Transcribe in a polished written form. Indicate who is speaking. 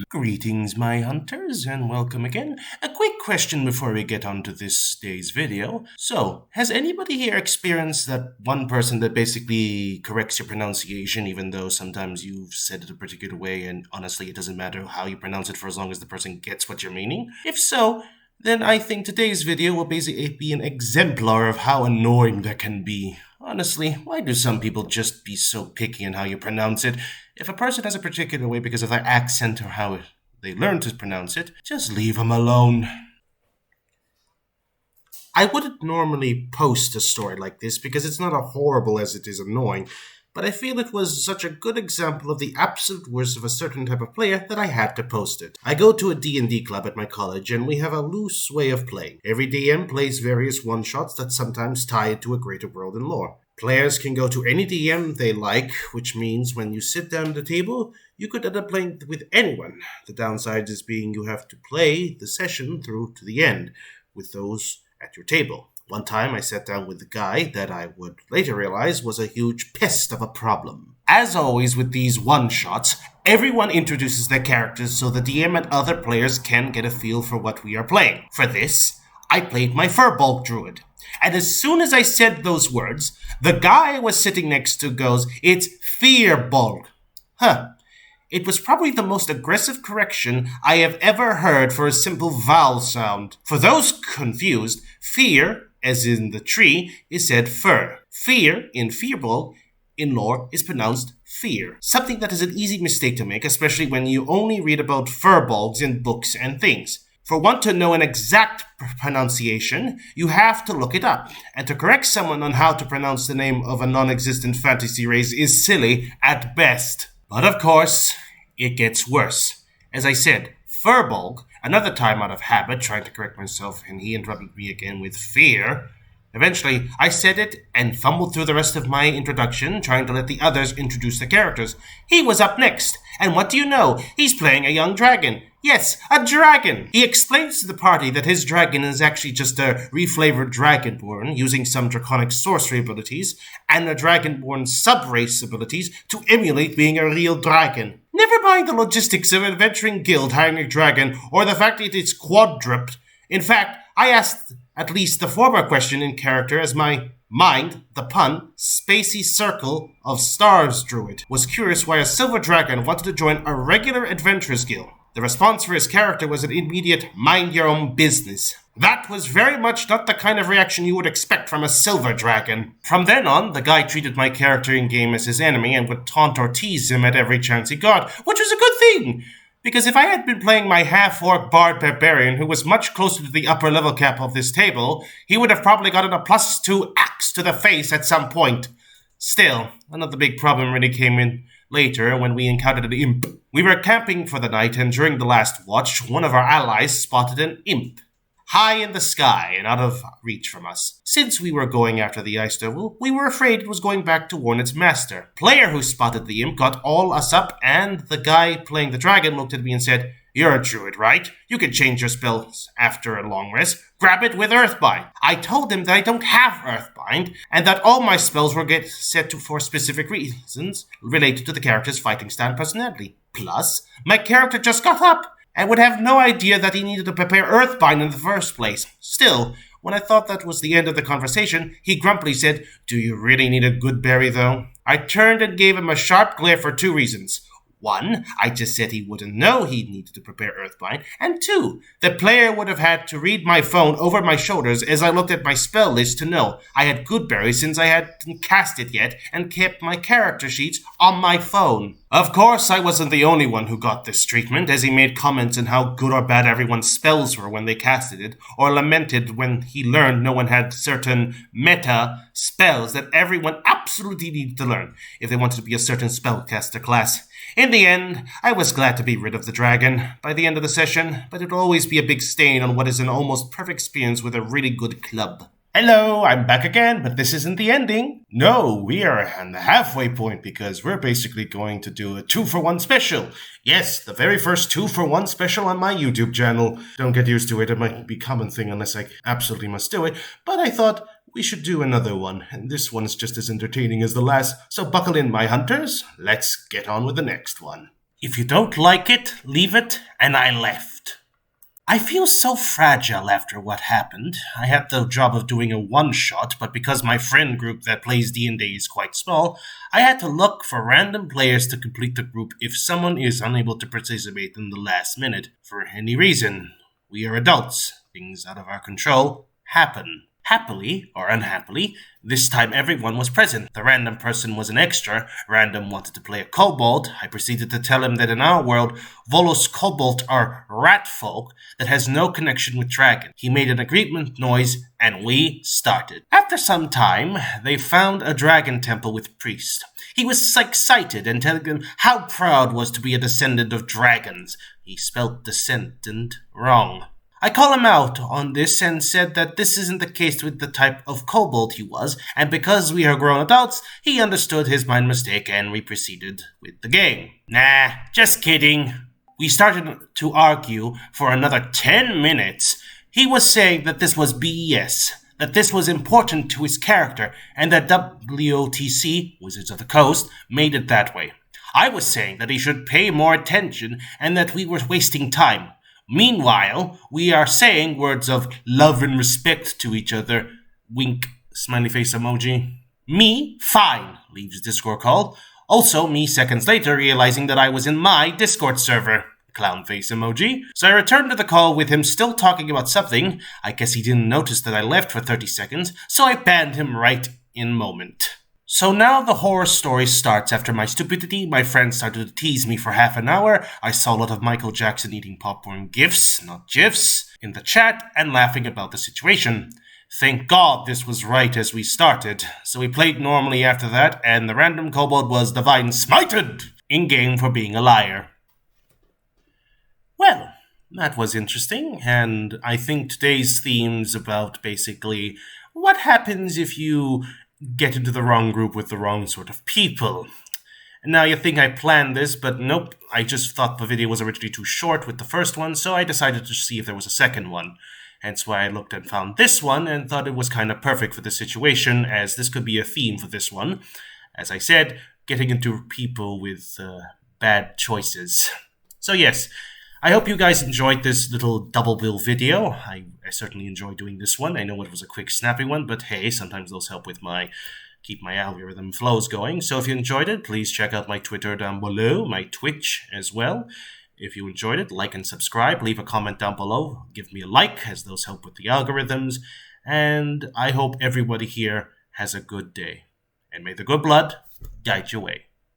Speaker 1: Greetings, my hunters, and welcome again. A quick question before we get on to this day's video. So, has anybody here experienced that one person that basically corrects your pronunciation, even though sometimes you've said it a particular way, and honestly, it doesn't matter how you pronounce it for as long as the person gets what you're meaning? If so, then I think today's video will basically be an exemplar of how annoying that can be. Honestly, why do some people just be so picky in how you pronounce it? If a person has a particular way because of their accent or how they learn to pronounce it, just leave them alone. I wouldn't normally post a story like this because it's not as horrible as it is annoying, but I feel it was such a good example of the absolute worst of a certain type of player that I had to post it. I go to a D&D club at my college and we have a loose way of playing. Every DM plays various one-shots that sometimes tie it to a greater world and lore. Players can go to any DM they like, which means when you sit down at the table, you could end up playing with anyone. The downside is being you have to play the session through to the end with those at your table. One time I sat down with a guy that I would later realize was a huge pest of a problem. As always with these one-shots, everyone introduces their characters so the DM and other players can get a feel for what we are playing. For this, I played my Furbolg Druid. And as soon as I said those words, the guy I was sitting next to goes, "It's Fearbolg." It was probably the most aggressive correction I have ever heard for a simple vowel sound. For those confused, fear, as in the tree, is said fur. Fear, in Fearbolg, in lore, is pronounced fear. Something that is an easy mistake to make, especially when you only read about furbolgs in books and things. For one to know an exact pronunciation, you have to look it up. And to correct someone on how to pronounce the name of a non-existent fantasy race is silly at best. But of course, it gets worse. As I said, Furbolg, another time out of habit trying to correct myself, and he interrupted me again with fear. Eventually, I said it and fumbled through the rest of my introduction, trying to let the others introduce the characters. He was up next, and what do you know? He's playing a young dragon. Yes, a dragon! He explains to the party that his dragon is actually just a reflavored dragonborn, using some draconic sorcery abilities, and a dragonborn sub-race abilities to emulate being a real dragon. Never mind the logistics of an adventuring guild hiring a dragon, or the fact that it's quadruped. In fact, I asked at least the former question in character as my mind, the pun, spacey circle of stars druid, was curious why a silver dragon wanted to join a regular adventurers guild. The response for his character was an immediate mind your own business. That was very much not the kind of reaction you would expect from a silver dragon. From then on, the guy treated my character in-game as his enemy and would taunt or tease him at every chance he got, which was a good thing. Because if I had been playing my half-orc bard barbarian who was much closer to the upper level cap of this table, he would have probably gotten a +2 axe to the face at some point. Still, another big problem really came in later when we encountered an imp. We were camping for the night, and during the last watch, one of our allies spotted an imp high in the sky and out of reach from us. Since we were going after the ice devil, we were afraid it was going back to warn its master. Player who spotted the imp got all us up, and the guy playing the dragon looked at me and said, "You're a druid, right? You can change your spells after a long rest. Grab it with Earthbind." I told him that I don't have Earthbind, and that all my spells were set to for specific reasons related to the character's fighting style and personality. Plus, my character just got up and would have no idea that he needed to prepare Earthbind in the first place. Still, when I thought that was the end of the conversation, he grumpily said, "Do you really need a good berry, though?" I turned and gave him a sharp glare for 2 reasons. 1, I just said he wouldn't know he needed to prepare Earthbind, and 2, the player would have had to read my phone over my shoulders as I looked at my spell list to know I had Goodberry since I hadn't cast it yet and kept my character sheets on my phone. Of course, I wasn't the only one who got this treatment, as he made comments on how good or bad everyone's spells were when they casted it, or lamented when he learned no one had certain meta spells that everyone absolutely needed to learn if they wanted to be a certain spellcaster class. In the end, I was glad to be rid of the dragon by the end of the session, but it will always be a big stain on what is an almost perfect experience with a really good club. Hello, I'm back again, but this isn't the ending. No, we are on the halfway point because we're basically going to do a 2-for-1 special. Yes, the very first 2-for-1 special on my YouTube channel. Don't get used to it, it might be a common thing unless I absolutely must do it, but I thought we should do another one, and this one's just as entertaining as the last, so buckle in, my hunters. Let's get on with the next one. If you don't like it, leave it, and I left. I feel so fragile after what happened. I had the job of doing a one-shot, but because my friend group that plays D&D is quite small, I had to look for random players to complete the group if someone is unable to participate in the last minute for any reason. We are adults. Things out of our control happen. Happily, or unhappily, this time everyone was present. The random person was an extra. Random wanted to play a kobold. I proceeded to tell him that in our world, Volos kobold are rat folk that has no connection with dragon. He made an agreement noise, and we started. After some time, they found a dragon temple with priest. He was excited and telling them how proud was to be a descendant of dragons. He spelt descendant wrong. I called him out on this and said that this isn't the case with the type of kobold he was, and because we are grown adults, he understood his mind mistake and we proceeded with the game. Nah, just kidding. We started to argue for another 10 minutes. He was saying that this was BS, that this was important to his character, and that WOTC, Wizards of the Coast, made it that way. I was saying that he should pay more attention and that we were wasting time. Meanwhile, we are saying words of love and respect to each other. Wink, smiley face emoji. Me, fine, leaves Discord call. Also, me seconds later realizing that I was in my Discord server. Clown face emoji. So I returned to the call with him still talking about something. I guess he didn't notice that I left for 30 seconds, so I banned him right in moment. So now the horror story starts. After my stupidity, my friends started to tease me for half an hour. I saw a lot of Michael Jackson eating popcorn gifs, not gifs, in the chat and laughing about the situation. Thank God this was right as we started. So we played normally after that, and the random kobold was divine smited in-game for being a liar. Well, that was interesting, and I think today's theme's about basically what happens if you get into the wrong group with the wrong sort of people. Now you think I planned this, but nope, I just thought the video was originally too short with the first one, so I decided to see if there was a second one. Hence why I looked and found this one and thought it was kind of perfect for this situation, as this could be a theme for this one. As I said, getting into people with bad choices. So yes, I hope you guys enjoyed this little double bill video. I certainly enjoyed doing this one. I know it was a quick, snappy one, but hey, sometimes those help with keep my algorithm flows going. So if you enjoyed it, please check out my Twitter down below, my Twitch as well. If you enjoyed it, like and subscribe. Leave a comment down below. Give me a like, as those help with the algorithms. And I hope everybody here has a good day. And may the good blood guide your way.